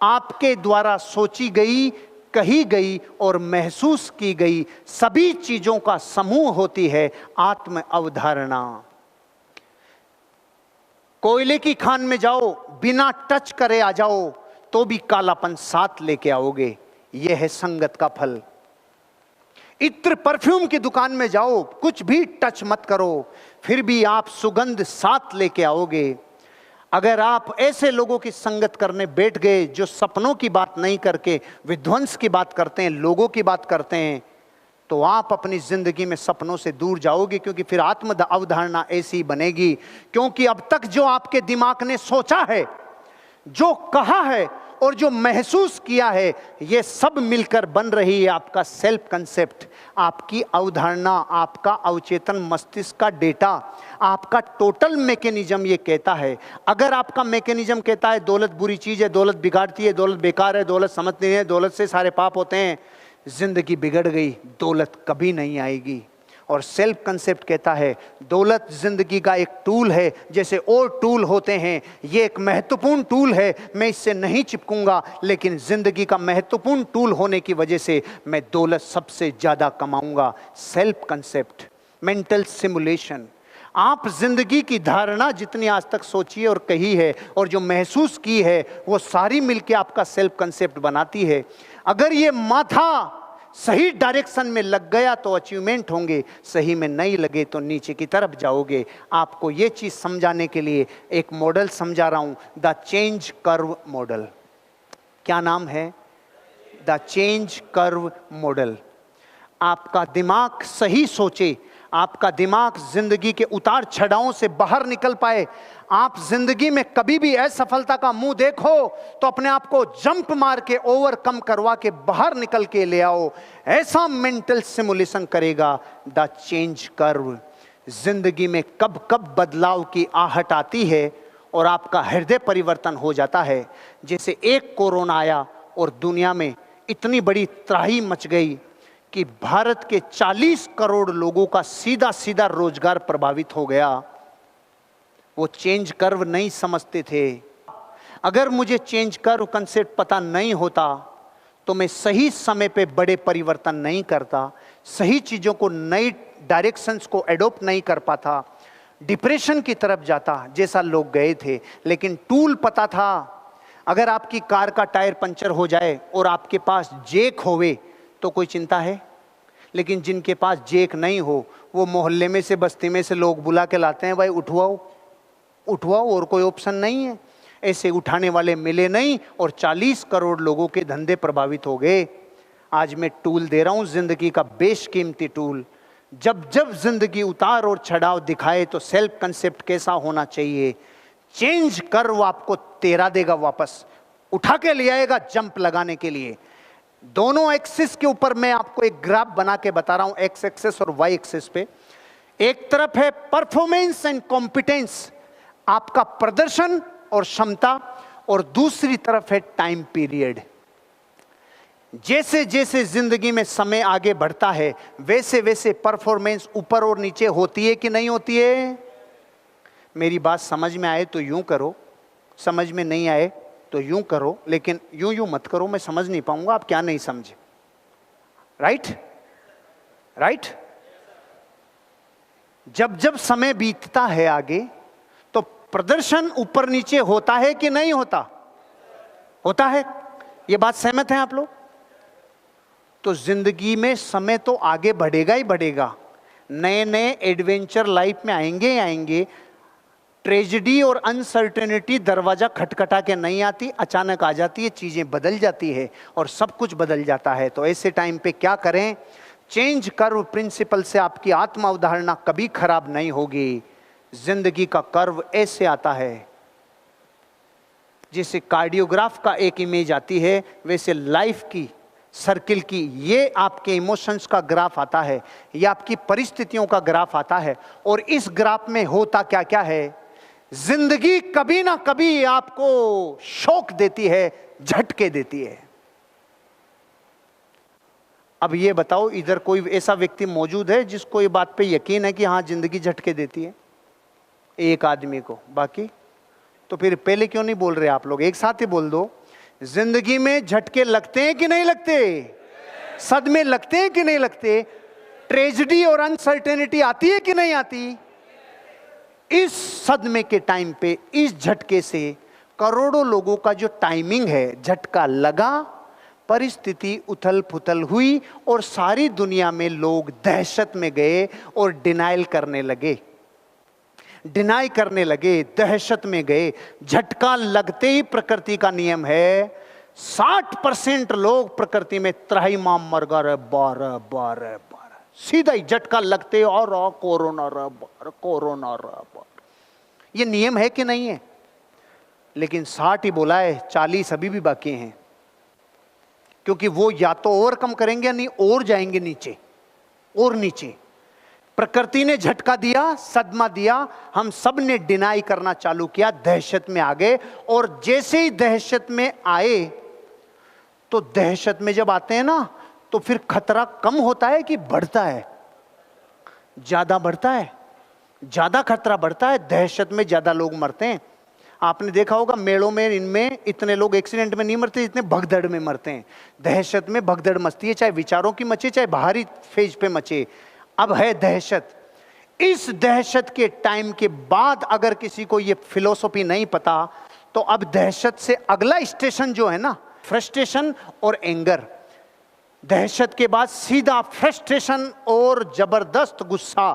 आपके द्वारा सोची गई, कही गई और महसूस की गई सभी चीजों का समूह होती है आत्म अवधारणा। कोयले की खान में जाओ, बिना टच करे आ जाओ तो भी कालापन साथ लेके आओगे। यह है संगत का फल। इत्र परफ्यूम की दुकान में जाओ, कुछ भी टच मत करो, फिर भी आप सुगंध साथ लेके आओगे। अगर आप ऐसे लोगों की संगत करने बैठ गए जो सपनों की बात नहीं करके विध्वंस की बात करते हैं, लोगों की बात करते हैं, तो आप अपनी जिंदगी में सपनों से दूर जाओगे, क्योंकि फिर आत्म अवधारणा ऐसी बनेगी। क्योंकि अब तक जो आपके दिमाग ने सोचा है, जो कहा है और जो महसूस किया है, ये सब मिलकर बन रही है आपका सेल्फ कंसेप्ट, आपकी अवधारणा, आपका अवचेतन मस्तिष्क का डेटा, आपका टोटल मैकेनिज्म ये कहता है। अगर आपका मैकेनिज्म कहता है दौलत बुरी चीज है, दौलत बिगाड़ती है, दौलत बेकार है, दौलत समझ नहीं है, दौलत से सारे पाप होते हैं, जिंदगी बिगड़ गई, दौलत कभी नहीं आएगी। और सेल्फ कंसेप्ट कहता है दौलत जिंदगी का एक टूल है, जैसे और टूल होते हैं, ये एक महत्वपूर्ण टूल है, मैं इससे नहीं चिपकूंगा, लेकिन जिंदगी का महत्वपूर्ण टूल होने की वजह से मैं दौलत सबसे ज्यादा कमाऊंगा। Self concept, mental simulation. आप जिंदगी की धारणा जितनी आज तक सोची और कही है और जो महसूस की है, वो सारी मिलके आपका सेल्फ कंसेप्ट बनाती है। अगर ये माथा सही डायरेक्शन में लग गया तो अचीवमेंट होंगे, सही में नहीं लगे तो नीचे की तरफ जाओगे। आपको ये चीज समझाने के लिए एक मॉडल समझा रहा हूं, द चेंज कर्व मॉडल। क्या नाम है? The change curve model. आपका दिमाग सही सोचे, आपका दिमाग जिंदगी के उतार चढ़ावों से बाहर निकल पाए। आप जिंदगी में कभी भी असफलता का मुंह देखो तो अपने आप को जंप मार के ओवरकम करवा के बाहर निकल के ले आओ। ऐसा मेंटल सिमुलेशन करेगा द चेंज कर्व। जिंदगी में कब कब बदलाव की आहट आती है और आपका हृदय परिवर्तन हो जाता है। जैसे एक कोरोना आया और दुनिया में इतनी बड़ी त्राही मच गई कि भारत के 40 करोड़ लोगों का सीधा सीधा रोजगार प्रभावित हो गया। वो चेंज कर्व नहीं समझते थे। अगर मुझे चेंज कर्व कंसेप्ट पता नहीं होता तो मैं सही समय पे बड़े परिवर्तन नहीं करता, सही चीजों को, नई डायरेक्शंस को एडॉप्ट नहीं कर पाता, डिप्रेशन की तरफ जाता जैसा लोग गए थे। लेकिन टूल पता था। अगर आपकी कार का टायर पंचर हो जाए और आपके पास जैक होवे तो कोई चिंता है, लेकिन जिनके पास जैक नहीं हो वो मोहल्ले में से, बस्ती में से लोग बुला के लाते हैं, भाई उठवाओ उठवाओ, और कोई ऑप्शन नहीं है। ऐसे उठाने वाले मिले नहीं और 40 करोड़ लोगों के धंधे प्रभावित हो गए। आज मैं टूल दे रहा हूं, जिंदगी का बेशकीमती टूल। जब जब जिंदगी उतार और चढ़ाव दिखाए तो सेल्फ कंसेप्ट कैसा होना चाहिए। चेंज कर्व आपको तेरा देगा, वापस उठा के ले आएगा जंप लगाने के लिए। दोनों एक्सिस के ऊपर मैं आपको एक ग्राफ बना के बता रहा हूं, एक्स एक्सिस और वाई एक्सिस पे। एक तरफ है परफॉर्मेंस एंड कॉम्पिटेंस, आपका प्रदर्शन और क्षमता, और दूसरी तरफ है टाइम पीरियड। जैसे जैसे जिंदगी में समय आगे बढ़ता है वैसे वैसे परफॉर्मेंस ऊपर और नीचे होती है कि नहीं होती है? मेरी बात समझ में आए तो यूं करो, समझ में नहीं आए तो यूं करो, लेकिन यूं यूं मत करो, मैं समझ नहीं पाऊंगा आप क्या नहीं समझे। Right right. जब जब समय बीतता है आगे तो प्रदर्शन ऊपर नीचे होता है कि नहीं होता? होता है। ये बात सहमत है आप लोग? तो जिंदगी में समय तो आगे बढ़ेगा ही बढ़ेगा, नए नए एडवेंचर लाइफ में आएंगे ही आएंगे। ट्रेजेडी और अनसर्टेनिटी दरवाजा खटखटा के नहीं आती, अचानक आ जाती है, चीजें बदल जाती है और सब कुछ बदल जाता है। तो ऐसे टाइम पे क्या करें? चेंज कर्व प्रिंसिपल से आपकी आत्म अवधारणा कभी खराब नहीं होगी। जिंदगी का कर्व ऐसे आता है, जैसे कार्डियोग्राफ का एक इमेज आती है वैसे लाइफ की सर्किल की ये आपके इमोशंस का ग्राफ आता है, ये आपकी परिस्थितियों का ग्राफ आता है। और इस ग्राफ में होता क्या क्या है? जिंदगी कभी ना कभी आपको शॉक देती है, झटके देती है। अब ये बताओ, इधर कोई ऐसा व्यक्ति मौजूद है जिसको ये बात पे यकीन है कि हाँ जिंदगी झटके देती है? एक आदमी को। बाकी तो फिर पहले क्यों नहीं बोल रहे आप लोग? एक साथ ही बोल दो। जिंदगी में झटके लगते हैं कि नहीं लगते? सदमे लगते हैं कि नहीं लगते? ट्रेजेडी और अनसर्टेनिटी आती है कि नहीं आती? इस सदमे के टाइम पे, इस झटके से करोड़ों लोगों का जो टाइमिंग है, झटका लगा, परिस्थिति उथल पुथल हुई और सारी दुनिया में लोग दहशत में गए और डिनाइल करने लगे, डिनाई करने लगे, दहशत में गए। झटका लगते ही, प्रकृति का नियम है 60% लोग प्रकृति में त्राहिमाम मर गए, 12 सीधा ही झटका लगते और कोरोना कोरोना। ये नियम है कि नहीं है? लेकिन 60 ही बोला है, 40 अभी भी बाकी हैं, क्योंकि वो या तो ओवरकम करेंगे या नहीं और जाएंगे नीचे और नीचे। प्रकृति ने झटका दिया, सदमा दिया, हम सब ने डिनाई करना चालू किया, दहशत में आ गए। और जैसे ही दहशत में आए, तो दहशत में जब आते हैं ना, तो फिर खतरा कम होता है कि बढ़ता है? ज्यादा बढ़ता है, ज्यादा खतरा बढ़ता है। दहशत में ज्यादा लोग मरते हैं। आपने देखा होगा मेलों में, इनमें इतने लोग एक्सीडेंट में नहीं मरते जितने भगदड़ में मरते हैं। दहशत में भगदड़ मचती है, चाहे विचारों की मचे, चाहे बाहरी फेज पे मचे। अब है दहशत। इस दहशत के टाइम के बाद अगर किसी को ये फिलोसॉफी नहीं पता, तो अब दहशत से अगला स्टेशन जो है ना, फ्रस्ट्रेशन और एंगर। दहशत के बाद सीधा फ्रस्ट्रेशन और जबरदस्त गुस्सा।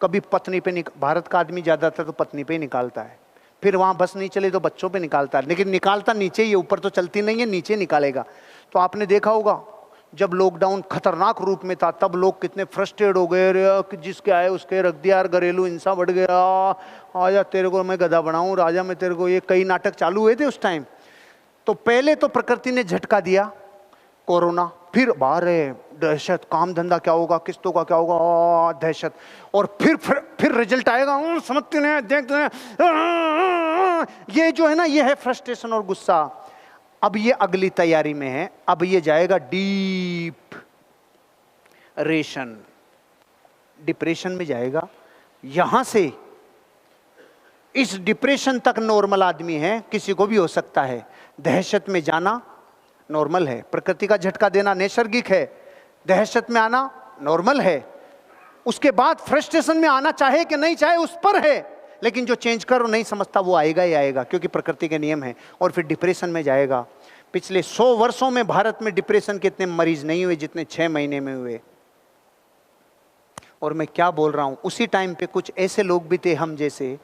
कभी पत्नी पे भारत का आदमी ज्यादातर तो पत्नी पे ही निकालता है, फिर वहां बस नहीं चले तो बच्चों पे निकालता है, लेकिन निकालता नीचे ही, ऊपर तो चलती नहीं है, नीचे निकालेगा। तो आपने देखा होगा जब लॉकडाउन खतरनाक रूप में था, तब लोग कितने फ्रस्ट्रेट हो गए, जिसके आए उसके रख दिया, घरेलू हिंसा बढ़ गया, आजा तेरे को मैं गधा बनाऊं, राजा मैं तेरे को, ये कई नाटक चालू हुए थे उस टाइम। तो पहले तो प्रकृति ने झटका दिया, कोरोना, फिर बाहर है दहशत, काम धंधा क्या होगा, किस्तों का क्या होगा, दहशत, और फिर रिजल्ट आएगा, समझते नहीं, देखते हैं, ये जो है ना, ये है फ्रस्ट्रेशन और गुस्सा। अब ये अगली तैयारी में है, अब ये जाएगा डीप डिप्रेशन में जाएगा। यहां से इस डिप्रेशन तक नॉर्मल आदमी है, किसी को भी हो सकता है। दहशत में जाना नॉर्मल है, प्रकृति का झटका देना नैसर्गिक है, दहशत में आना नॉर्मल है। उसके बाद फ्रस्ट्रेशन में आना चाहे कि नहीं चाहे उस पर है, लेकिन जो चेंज कर नहीं समझता वो आएगा ही आएगा, क्योंकि प्रकृति के नियम है। और फिर डिप्रेशन में जाएगा। पिछले 100 वर्षों में भारत में डिप्रेशन के इतने मरीज नहीं हुए जितने 6 महीने में हुए। और मैं क्या बोल रहा हूं, उसी टाइम पे कुछ ऐसे लोग भी थे हम जैसे,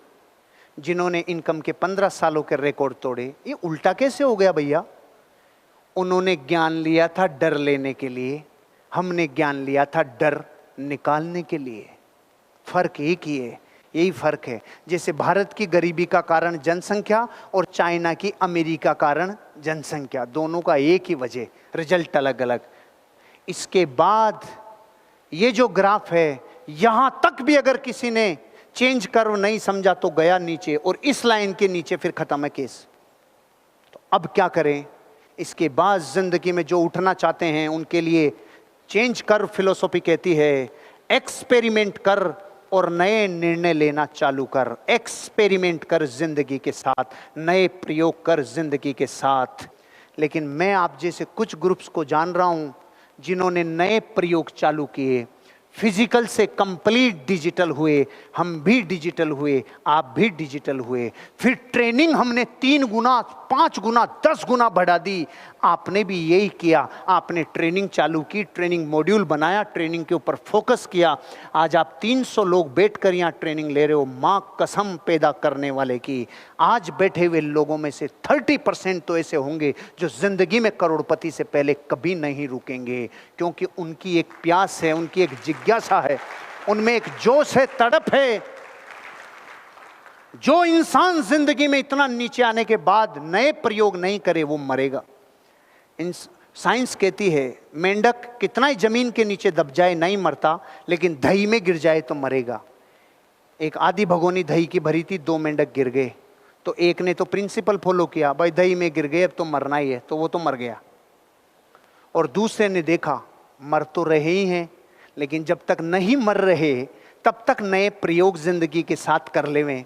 जिन्होंने इनकम के 15 सालों के रिकॉर्ड तोड़े। ये उल्टा कैसे हो गया भैया? उन्होंने ज्ञान लिया था डर लेने के लिए, हमने ज्ञान लिया था डर निकालने के लिए। फर्क एक ही है, यही फर्क है। जैसे भारत की गरीबी का कारण जनसंख्या और चाइना की अमीरी का कारण जनसंख्या, दोनों का एक ही वजह, रिजल्ट अलग अलग। इसके बाद ये जो ग्राफ है, यहां तक भी अगर किसी ने चेंज कर्व नहीं समझा तो गया नीचे, और इस लाइन के नीचे फिर खत्म है केस। तो अब क्या करें? इसके बाद जिंदगी में जो उठना चाहते हैं उनके लिए चेंज कर्व फिलोसॉफी कहती है, एक्सपेरिमेंट कर और नए निर्णय लेना चालू कर। एक्सपेरिमेंट कर जिंदगी के साथ, नए प्रयोग कर जिंदगी के साथ। लेकिन मैं आप जैसे कुछ ग्रुप्स को जान रहा हूं जिन्होंने नए प्रयोग चालू किए, फिजिकल से कंप्लीट डिजिटल हुए, हम भी डिजिटल हुए, आप भी डिजिटल हुए। फिर ट्रेनिंग हमने 3 गुना, 5 गुना, 10 गुना बढ़ा दी। आपने भी यही किया, आपने ट्रेनिंग चालू की, ट्रेनिंग मॉड्यूल बनाया, ट्रेनिंग के ऊपर फोकस किया। आज आप 300 लोग बैठकर यहाँ ट्रेनिंग ले रहे हो, माँ कसम पैदा करने वाले की। आज बैठे हुए लोगों में से 30% तो ऐसे होंगे जो जिंदगी में करोड़पति से पहले कभी नहीं रुकेंगे, क्योंकि उनकी एक प्यास है, उनकी एक जिज्ञासा है, उनमें एक जोश है, तड़प है। जो इंसान जिंदगी में इतना नीचे आने के बाद नए प्रयोग नहीं करे वो मरेगा। साइंस कहती है मेंढक कितना ही जमीन के नीचे दब जाए नहीं मरता, लेकिन दही में गिर जाए तो मरेगा। एक आधी भगोनी दही की भरी थी, 2 मेंढक गिर गए, तो एक ने तो प्रिंसिपल फॉलो किया, भाई दही में गिर गए अब तो मरना ही है, तो वो तो मर गया। और दूसरे ने देखा मर तो रहे ही हैं, लेकिन जब तक नहीं मर रहे तब तक नए प्रयोग जिंदगी के साथ कर लेवें।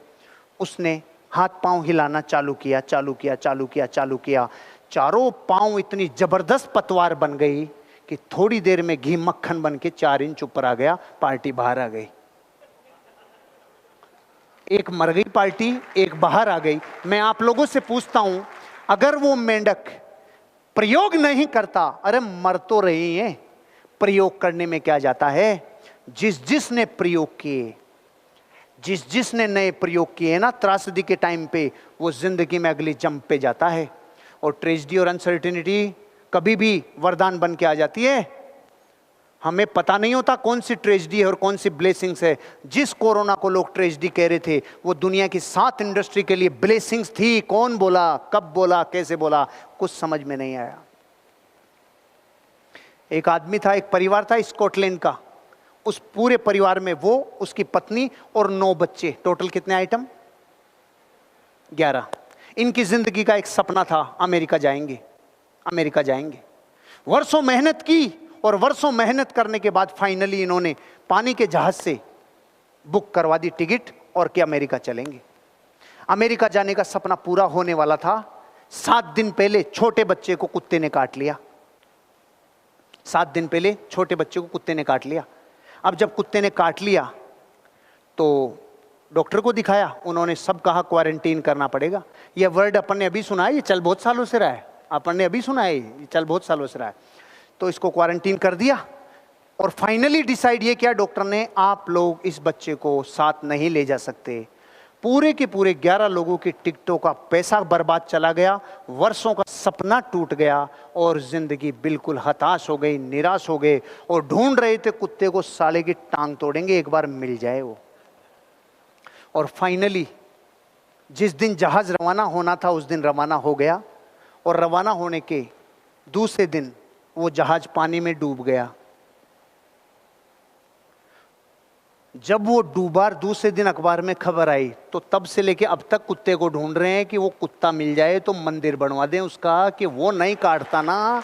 उसने हाथ पांव हिलाना चालू किया, चालू किया, चालू किया, चालू किया। चारों पांव इतनी जबरदस्त पतवार बन गई कि थोड़ी देर में घी मक्खन बन के 4 इंच ऊपर आ गया, पार्टी बाहर आ गई। एक मर गई पार्टी, एक बाहर आ गई। मैं आप लोगों से पूछता हूं, अगर वो मेंढक प्रयोग नहीं करता, अरे मर तो रही है, प्रयोग करने में क्या जाता है? जिसने प्रयोग किए, जिसने नए प्रयोग किए ना त्रासदी के टाइम पे, वो जिंदगी में अगली जंप पे जाता है। और ट्रेजेडी और अनसर्टेनिटी कभी भी वरदान बन के आ जाती है। हमें पता नहीं होता कौन सी ट्रेजेडी है और कौन सी ब्लेसिंग्स है। जिस कोरोना को लोग ट्रेजेडी कह रहे थे, वो दुनिया की 7 इंडस्ट्री के लिए ब्लेसिंग्स थी। कौन बोला, कब बोला, कैसे बोला, कुछ समझ में नहीं आया। एक आदमी था, एक परिवार था स्कॉटलैंड का। उस पूरे परिवार में वो, उसकी पत्नी और 9 बच्चे, टोटल कितने आइटम? 11। इनकी जिंदगी का एक सपना था, अमेरिका जाएंगे, अमेरिका जाएंगे। वर्षों मेहनत की और वर्षों मेहनत करने के बाद फाइनली इन्होंने पानी के जहाज से बुक करवा दी टिकट और कि अमेरिका चलेंगे। अमेरिका जाने का सपना पूरा होने वाला था। 7 दिन पहले छोटे बच्चे को कुत्ते ने काट लिया। 7 दिन पहले छोटे बच्चे को कुत्ते ने काट लिया। अब जब कुत्ते ने काट लिया तो डॉक्टर को दिखाया, उन्होंने सब कहा क्वारंटीन करना पड़ेगा। यह वर्ड अपन ने अभी सुना है, ये चल बहुत सालों से रहा है, अपन ने अभी सुना है, ये चल बहुत सालों से रहा है। तो इसको क्वारंटीन कर दिया और फाइनली डिसाइड ये किया डॉक्टर ने, आप लोग इस बच्चे को साथ नहीं ले जा सकते। पूरे के पूरे 11 लोगों की टिकटों का पैसा बर्बाद चला गया, वर्षों का सपना टूट गया और जिंदगी बिल्कुल हताश हो गई, निराश हो गए और ढूंढ रहे थे कुत्ते को, साले की टांग तोड़ेंगे, एक बार मिल जाए वो। और फाइनली जिस दिन जहाज रवाना होना था उस दिन रवाना हो गया और रवाना होने के दूसरे दिन वो जहाज पानी में डूब गया। जब वो डूबा, दूसरे दिन अखबार में खबर आई, तो तब से लेके अब तक कुत्ते को ढूंढ रहे हैं कि वो कुत्ता मिल जाए तो मंदिर बनवा दें उसका, कि वो नहीं काटता ना।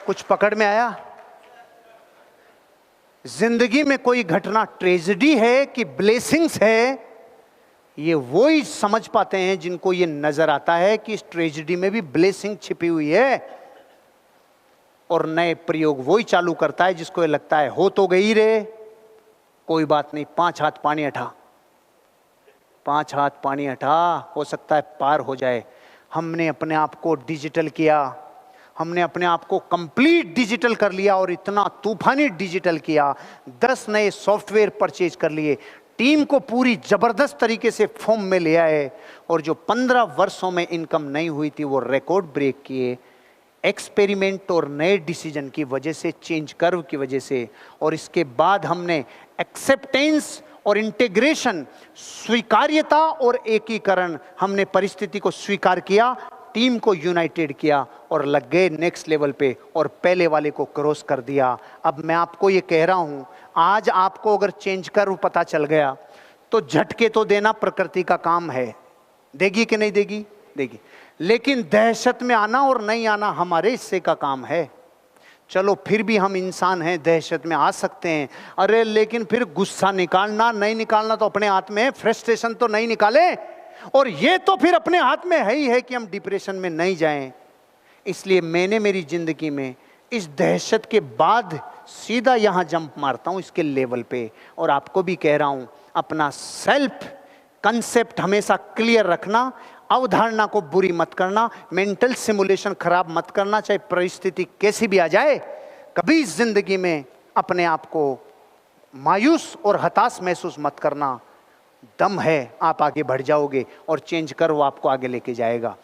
कुछ पकड़ में आया? जिंदगी में कोई घटना ट्रेजेडी है कि ब्लेसिंग्स है, ये वो ही समझ पाते हैं जिनको ये नजर आता है कि इस ट्रेजेडी में भी ब्लेसिंग छिपी हुई है। और नए प्रयोग वही चालू करता है जिसको ये लगता है हो तो गई रे, कोई बात नहीं, 5 हाथ पानी हटा, 5 हाथ पानी हटा, हो सकता है पार हो जाए। हमने अपने आप को डिजिटल किया, हमने अपने आप को कंप्लीट डिजिटल कर लिया और इतना तूफानी डिजिटल किया। 10 नए सॉफ्टवेयर परचेज कर लिए, टीम को पूरी जबरदस्त तरीके से फॉर्म में ले आए और जो 15 वर्षों में इनकम नहीं हुई थी वो रिकॉर्ड ब्रेक किए। एक्सपेरिमेंट और नए डिसीजन की वजह से, चेंज कर्व की वजह से। और इसके बाद हमने एक्सेप्टेंस और इंटीग्रेशन, स्वीकार्यता और एकीकरण, हमने परिस्थिति को स्वीकार किया, टीम को यूनाइटेड किया और लग गए नेक्स्ट लेवल पे और पहले वाले को क्रॉस कर दिया। अब मैं आपको ये कह रहा हूं, आज आपको अगर चेंज कर्व पता चल गया तो झटके तो देना प्रकृति का काम है, देगी कि नहीं देगी? देगी। लेकिन दहशत में आना और नहीं आना हमारे हिस्से का काम है। चलो फिर भी हम इंसान हैं, दहशत में आ सकते हैं, अरे लेकिन फिर गुस्सा निकालना नहीं निकालना तो अपने हाथ में है, फ्रस्ट्रेशन तो नहीं निकाले, और ये तो फिर अपने हाथ में है ही है कि हम डिप्रेशन में नहीं जाएं। इसलिए मैंने मेरी जिंदगी में इस दहशत के बाद सीधा यहां जंप मारता हूं, इसके लेवल पे। और आपको भी कह रहा हूं, अपना सेल्फ कंसेप्ट हमेशा क्लियर रखना, अवधारणा को बुरी मत करना, मेंटल सिमुलेशन खराब मत करना, चाहे परिस्थिति कैसी भी आ जाए। कभी जिंदगी में अपने आप को मायूस और हताश महसूस मत करना। दम है, आप आगे बढ़ जाओगे और चेंज कर वो आपको आगे लेके जाएगा।